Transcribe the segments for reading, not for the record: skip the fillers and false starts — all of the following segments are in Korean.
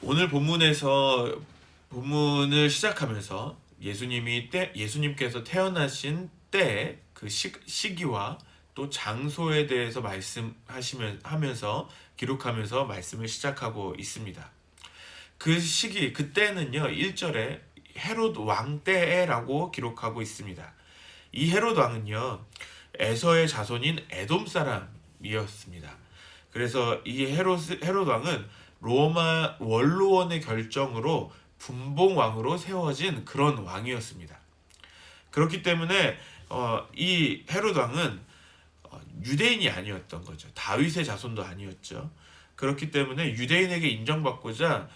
오늘 본문을 시작하면서 예수님께서 태어나신 때의 그 시기와 또 장소에 대해서 말씀하면서 기록하면서 말씀을 시작하고 있습니다. 그 시기 그때는요 1절에 헤롯 왕 때라고 기록하고 있습니다. 이 헤롯 왕은요 에서의 자손인 에돔 사람이었습니다. 그래서 이 헤롯 왕은 로마 원로원의 결정으로 분봉왕으로 세워진 그런 왕이었습니다. 그렇기 때문에 이 헤롯 왕은 유대인이 아니었던 거죠. 다윗의 자손도 아니었죠. 그렇기 때문에 유대인에게 인정받고자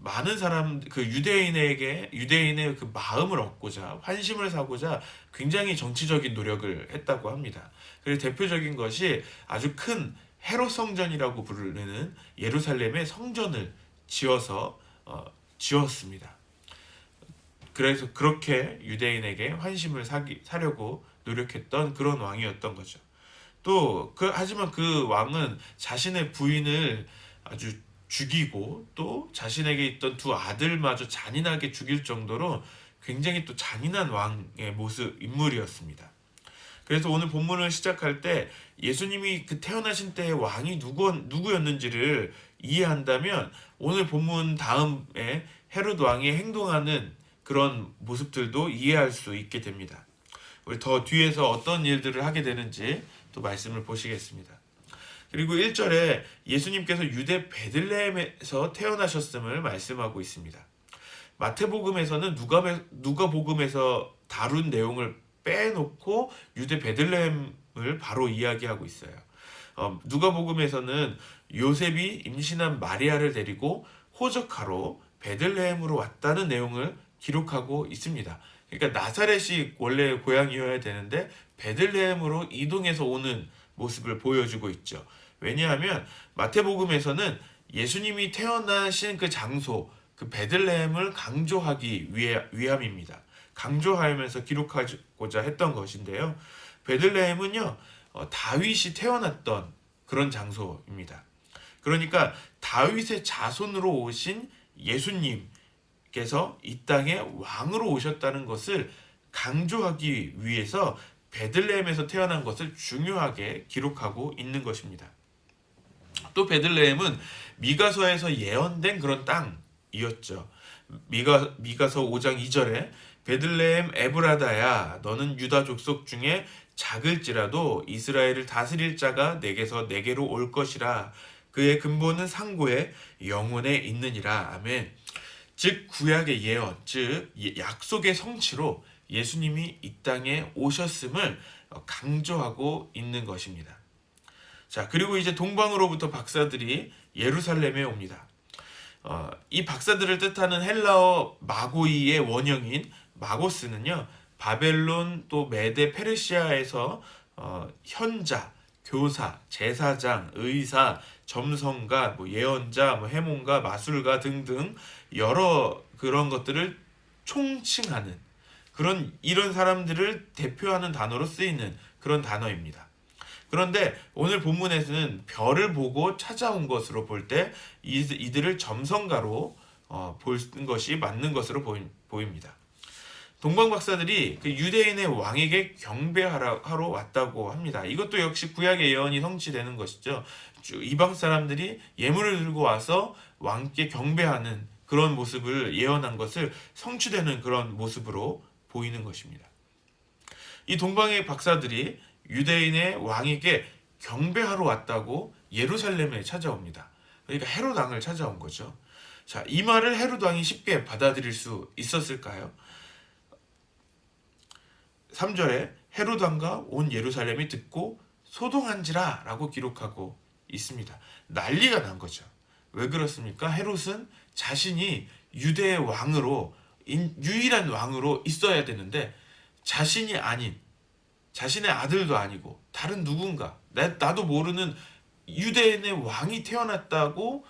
많은 그 유대인의 그 마음을 얻고자 환심을 사고자 굉장히 정치적인 노력을 했다고 합니다. 그래서 대표적인 것이 아주 큰 헤롯 성전이라고 부르는 예루살렘의 성전을 지었습니다. 그래서 그렇게 유대인에게 환심을 사려고 노력했던 그런 왕이었던 거죠. 하지만 그 왕은 자신의 부인을 아주 죽이고 또 자신에게 있던 두 아들마저 잔인하게 죽일 정도로 굉장히 또 잔인한 왕의 인물이었습니다. 그래서 오늘 본문을 시작할 때 예수님이 그 태어나신 때의 왕이 누구였는지를 이해한다면 오늘 본문 다음에 헤롯 왕이 행동하는 그런 모습들도 이해할 수 있게 됩니다. 우리 더 뒤에서 어떤 일들을 하게 되는지 또 말씀을 보시겠습니다. 그리고 1절에 예수님께서 유대 베들레헴에서 태어나셨음을 말씀하고 있습니다. 마태복음에서는 누가복음에서 다룬 내용을 빼놓고 유대 베들레헴을 바로 이야기하고 있어요. 누가복음에서는 요셉이 임신한 마리아를 데리고 호적하러 베들레헴으로 왔다는 내용을 기록하고 있습니다. 그러니까 나사렛이 원래 고향이어야 되는데 베들레헴으로 이동해서 오는 모습을 보여주고 있죠. 왜냐하면 마태복음에서는 예수님이 태어나신 그 장소, 그 베들레헴을 강조하기 위함입니다. 강조하면서 기록하고자 했던 것인데요. 베들레헴은요, 다윗이 태어났던 그런 장소입니다. 그러니까 다윗의 자손으로 오신 예수님께서 이 땅에 왕으로 오셨다는 것을 강조하기 위해서 베들레헴에서 태어난 것을 중요하게 기록하고 있는 것입니다. 또 베들레헴은 미가서에서 예언된 그런 땅이었죠. 미가서 5장 2절에 베들레헴 에브라다야 너는 유다 족속 중에 작을지라도 이스라엘을 다스릴 자가 내게로 올 것이라 그의 근본은 상고에 영원에 있느니라. 아멘. 즉 구약의 예언, 즉 약속의 성취로 예수님이 이 땅에 오셨음을 강조하고 있는 것입니다. 자, 그리고 이제 동방으로부터 박사들이 예루살렘에 옵니다. 이 박사들을 뜻하는 헬라어 마고이의 원형인 마고스는요, 바벨론 또 메데 페르시아에서 현자, 교사, 제사장, 의사, 점성가, 예언자, 해몽가, 마술가 등등 여러 그런 것들을 총칭하는 이런 사람들을 대표하는 단어로 쓰이는 그런 단어입니다. 그런데 오늘 본문에서는 별을 보고 찾아온 것으로 볼 때 이들을 점성가로 보는 것이 맞는 것으로 보입니다. 동방 박사들이 그 유대인의 왕에게 경배하러 왔다고 합니다. 이것도 역시 구약의 예언이 성취되는 것이죠. 이방 사람들이 예물을 들고 와서 왕께 경배하는 그런 모습을 예언한 것을 성취되는 그런 모습으로 보이는 것입니다. 이 동방의 박사들이 유대인의 왕에게 경배하러 왔다고 예루살렘에 찾아옵니다. 그러니까 헤롯 왕을 찾아온 거죠. 자, 이 말을 헤롯 왕이 쉽게 받아들일 수 있었을까요? 3절에 헤롯 왕과 온 예루살렘이 듣고 소동한지라 라고 기록하고 있습니다. 난리가 난 거죠. 왜 그렇습니까? 헤롯은 자신이 유대의 왕으로 유일한 왕으로 있어야 되는데 자신이 아닌 자신의 아들도 아니고 다른 누군가 나도 모르는 유대인의 왕이 태어났다고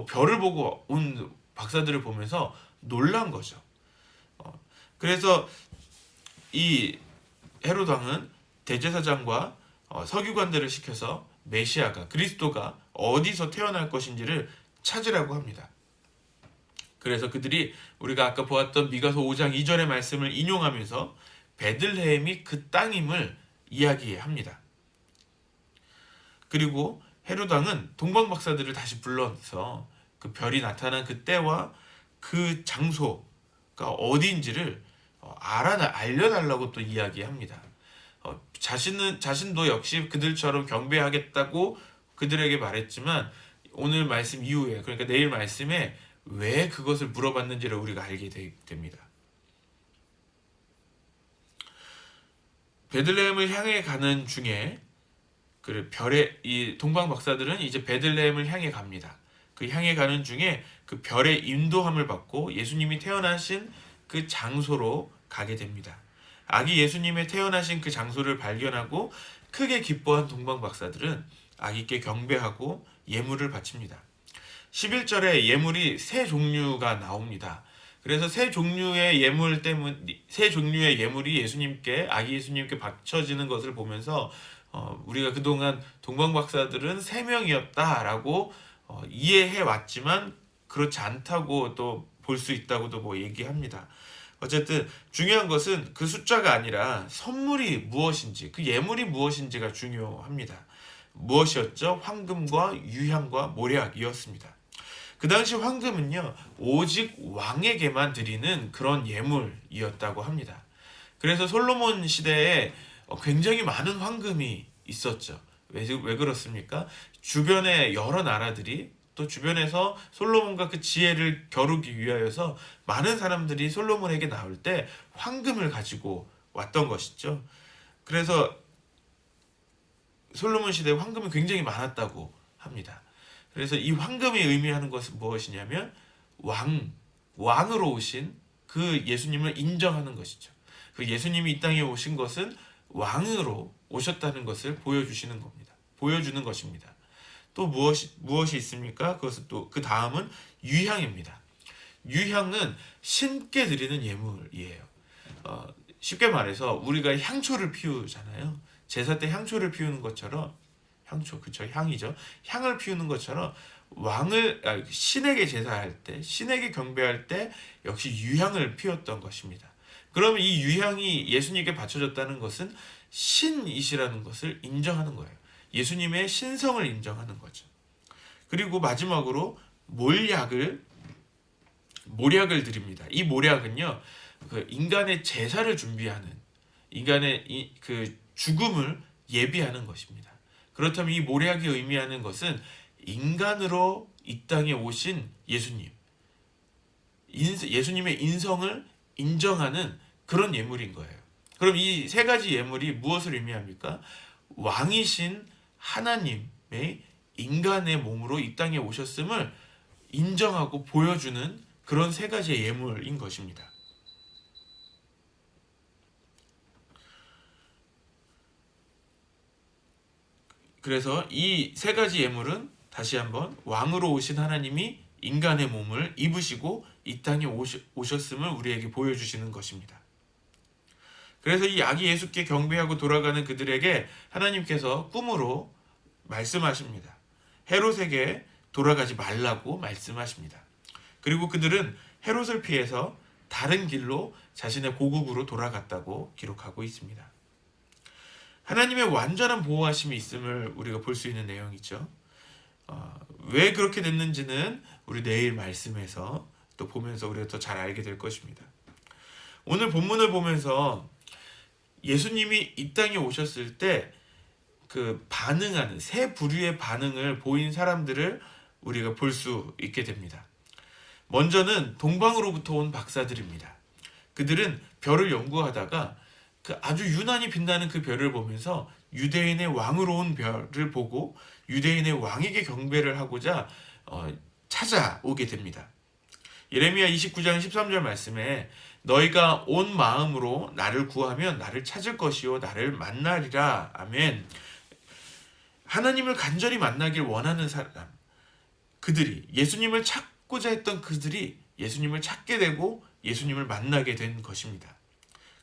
별을 보고 온 박사들을 보면서 놀란 거죠. 그래서 이 헤롯 왕은 대제사장과 서기관들을 시켜서 메시아가 그리스도가 어디서 태어날 것인지를 찾으라고 합니다. 그래서 그들이 우리가 아까 보았던 미가서 5장 2절의 말씀을 인용하면서 베들레헴이 그 땅임을 이야기합니다. 그리고 헤롯 왕은 동방 박사들을 다시 불러서 그 별이 나타난 그 때와 그 장소가 어디인지를 알려달라고 또 이야기합니다. 자신도 역시 그들처럼 경배하겠다고 그들에게 말했지만 오늘 말씀 이후에, 그러니까 내일 말씀에 왜 그것을 물어봤는지를 우리가 알게 됩니다. 베들레헴을 향해 가는 중에 이 동방 박사들은 이제 베들레헴을 향해 갑니다. 그 향해 가는 중에 그 별의 인도함을 받고 예수님이 태어나신 그 장소로 가게 됩니다. 아기 예수님의 태어나신 그 장소를 발견하고 크게 기뻐한 동방 박사들은 아기께 경배하고 예물을 바칩니다. 11절에 예물이 세 종류가 나옵니다. 그래서 세 종류의 예물이 아기 예수님께 바쳐지는 것을 보면서 우리가 그동안 동방 박사들은 세 명이었다라고 이해해 왔지만 그렇지 않다고 또 볼 수 있다고도 뭐 얘기합니다. 어쨌든 중요한 것은 그 숫자가 아니라 선물이 무엇인지, 그 예물이 무엇인지가 중요합니다. 무엇이었죠? 황금과 유향과 모략이었습니다. 그 당시 황금은요, 오직 왕에게만 드리는 그런 예물이었다고 합니다. 그래서 솔로몬 시대에 굉장히 많은 황금이 있었죠. 왜 그렇습니까? 주변의 여러 나라들이 또 주변에서 솔로몬과 그 지혜를 겨루기 위하여서 많은 사람들이 솔로몬에게 나올 때 황금을 가지고 왔던 것이죠. 그래서 솔로몬 시대에 황금이 굉장히 많았다고 합니다. 그래서 이 황금이 의미하는 것은 무엇이냐면 왕으로 오신 그 예수님을 인정하는 것이죠. 그 예수님이 이 땅에 오신 것은 왕으로 오셨다는 것을 보여주는 것입니다. 또 무엇이 있습니까? 그것은 또 그 다음은 유향입니다. 유향은 신께 드리는 예물이에요. 쉽게 말해서 우리가 향초를 피우잖아요. 제사 때 향초를 피우는 것처럼, 향이죠. 향을 피우는 것처럼 신에게 제사할 때, 신에게 경배할 때 역시 유향을 피웠던 것입니다. 그러면 이 유향이 예수님께 바쳐졌다는 것은 신이시라는 것을 인정하는 거예요. 예수님의 신성을 인정하는 거죠. 그리고 마지막으로 모략을 드립니다. 이 모략은요, 그 인간의 제사를 준비하는, 인간의 그 죽음을 예비하는 것입니다. 그렇다면 이 모략이 의미하는 것은 인간으로 이 땅에 오신 예수님의 인성을 인정하는 그런 예물인 거예요. 그럼 이 세 가지 예물이 무엇을 의미합니까? 왕이신 하나님의 인간의 몸으로 이 땅에 오셨음을 인정하고 보여주는 그런 세 가지의 예물인 것입니다. 그래서 이 세 가지 예물은 다시 한번 왕으로 오신 하나님이 인간의 몸을 입으시고 이 땅에 오셨음을 우리에게 보여주시는 것입니다. 그래서 이 아기 예수께 경배하고 돌아가는 그들에게 하나님께서 꿈으로 말씀하십니다. 헤롯에게 돌아가지 말라고 말씀하십니다. 그리고 그들은 헤롯을 피해서 다른 길로 자신의 고국으로 돌아갔다고 기록하고 있습니다. 하나님의 완전한 보호하심이 있음을 우리가 볼 수 있는 내용이죠. 왜 그렇게 됐는지는 우리 내일 말씀에서 또 보면서 우리가 더 잘 알게 될 것입니다. 오늘 본문을 보면서 예수님이 이 땅에 오셨을 때 그 반응하는 세 부류의 반응을 보인 사람들을 우리가 볼 수 있게 됩니다. 먼저는 동방으로부터 온 박사들입니다. 그들은 별을 연구하다가 그 아주 유난히 빛나는 그 별을 보면서 유대인의 왕으로 온 별을 보고 유대인의 왕에게 경배를 하고자 찾아오게 됩니다. 예레미야 29장 13절 말씀에 너희가 온 마음으로 나를 구하면 나를 찾을 것이요 나를 만나리라. 아멘. 하나님을 간절히 만나길 원하는 사람, 그들이 예수님을 찾고자 했던 그들이 예수님을 찾게 되고 예수님을 만나게 된 것입니다.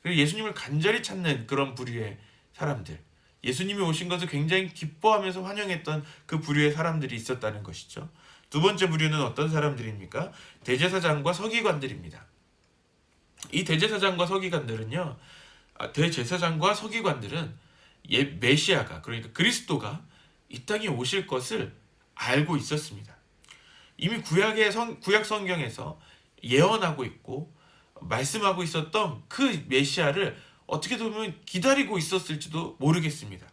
그리고 예수님을 간절히 찾는 그런 부류의 사람들, 예수님이 오신 것을 굉장히 기뻐하면서 환영했던 그 부류의 사람들이 있었다는 것이죠. 두 번째 부류는 어떤 사람들입니까? 대제사장과 서기관들입니다. 이 대제사장과 서기관들은요, 대제사장과 서기관들은 메시아가, 그러니까 그리스도가 이 땅에 오실 것을 알고 있었습니다. 이미 구약 성경에서 예언하고 있고 말씀하고 있었던 그 메시아를 어떻게 보면 기다리고 있었을지도 모르겠습니다.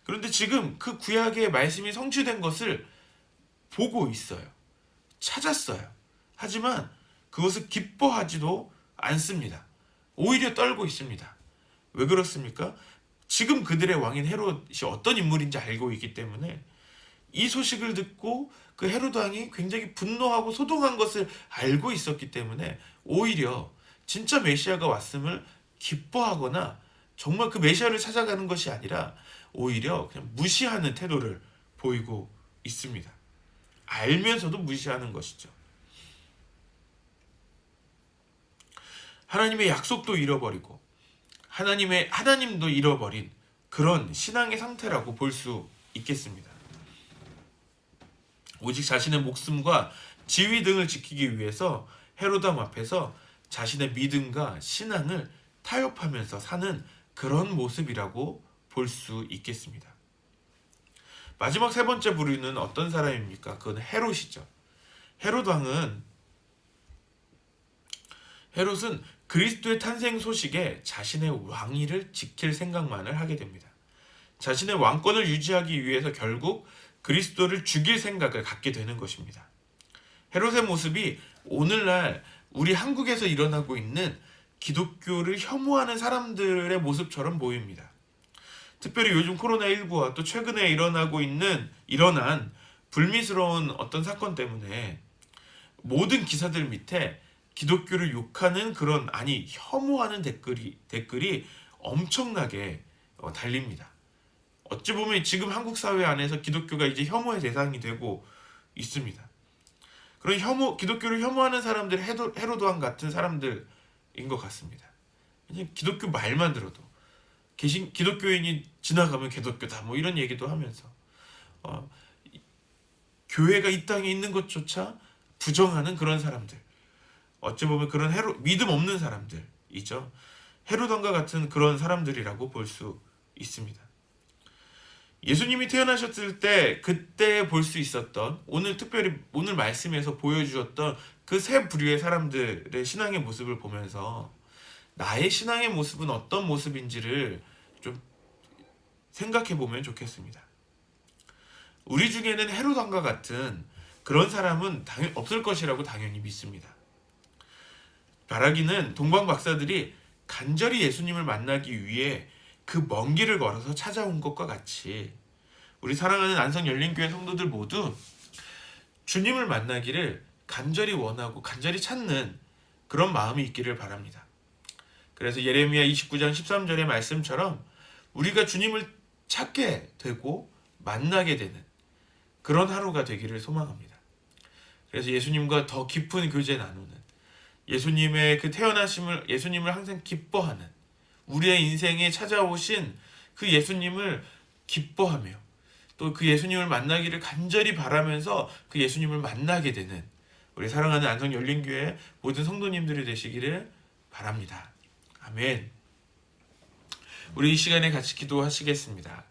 그런데 지금 그 구약의 말씀이 성취된 것을 보고 있어요. 찾았어요. 하지만 그것을 기뻐하지도 않습니다. 오히려 떨고 있습니다. 왜 그렇습니까? 지금 그들의 왕인 헤롯이 어떤 인물인지 알고 있기 때문에 이 소식을 듣고 그 헤롯 왕이 굉장히 분노하고 소동한 것을 알고 있었기 때문에 오히려 진짜 메시아가 왔음을 기뻐하거나 정말 그 메시아를 찾아가는 것이 아니라 오히려 그냥 무시하는 태도를 보이고 있습니다. 알면서도 무시하는 것이죠. 하나님의 약속도 잃어버리고 하나님도 잃어버린 그런 신앙의 상태라고 볼 수 있겠습니다. 오직 자신의 목숨과 지위 등을 지키기 위해서 헤롯 왕 앞에서 자신의 믿음과 신앙을 타협하면서 사는 그런 모습이라고 볼 수 있겠습니다. 마지막 세 번째 부류는 어떤 사람입니까? 그건 헤롯이죠. 헤롯은 그리스도의 탄생 소식에 자신의 왕위를 지킬 생각만을 하게 됩니다. 자신의 왕권을 유지하기 위해서 결국 그리스도를 죽일 생각을 갖게 되는 것입니다. 헤롯의 모습이 오늘날 우리 한국에서 일어나고 있는 기독교를 혐오하는 사람들의 모습처럼 보입니다. 특별히 요즘 코로나19와 또 최근에 일어난 불미스러운 어떤 사건 때문에 모든 기사들 밑에 기독교를 욕하는 혐오하는 댓글이 엄청나게 달립니다. 어찌 보면 지금 한국 사회 안에서 기독교가 이제 혐오의 대상이 되고 있습니다. 그런 기독교를 혐오하는 사람들이 헤롯 왕 같은 사람들인 것 같습니다. 그냥 기독교 말만 들어도 기독교인이 지나가면 개독교다 뭐 이런 얘기도 하면서 교회가 이 땅에 있는 것조차 부정하는 그런 사람들, 어찌 보면 그런 믿음 없는 사람들이죠. 헤롯 왕과 같은 그런 사람들이라고 볼 수 있습니다. 예수님이 태어나셨을 때 그때 볼 수 있었던 특별히 오늘 말씀에서 보여주셨던 그 세 부류의 사람들의 신앙의 모습을 보면서 나의 신앙의 모습은 어떤 모습인지를 좀 생각해 보면 좋겠습니다. 우리 중에는 헤롯 왕과 같은 그런 사람은 없을 것이라고 당연히 믿습니다. 바라기는 동방 박사들이 간절히 예수님을 만나기 위해 그 먼 길을 걸어서 찾아온 것과 같이 우리 사랑하는 안성열린교회 성도들 모두 주님을 만나기를 간절히 원하고 간절히 찾는 그런 마음이 있기를 바랍니다. 그래서 예레미야 29장 13절의 말씀처럼 우리가 주님을 찾게 되고 만나게 되는 그런 하루가 되기를 소망합니다. 그래서 예수님과 더 깊은 교제 나누는, 예수님의 그 예수님을 항상 기뻐하는, 우리의 인생에 찾아오신 그 예수님을 기뻐하며 또 그 예수님을 만나기를 간절히 바라면서 그 예수님을 만나게 되는 우리 사랑하는 안성열린교회 모든 성도님들이 되시기를 바랍니다. 아멘. 우리 이 시간에 같이 기도하시겠습니다.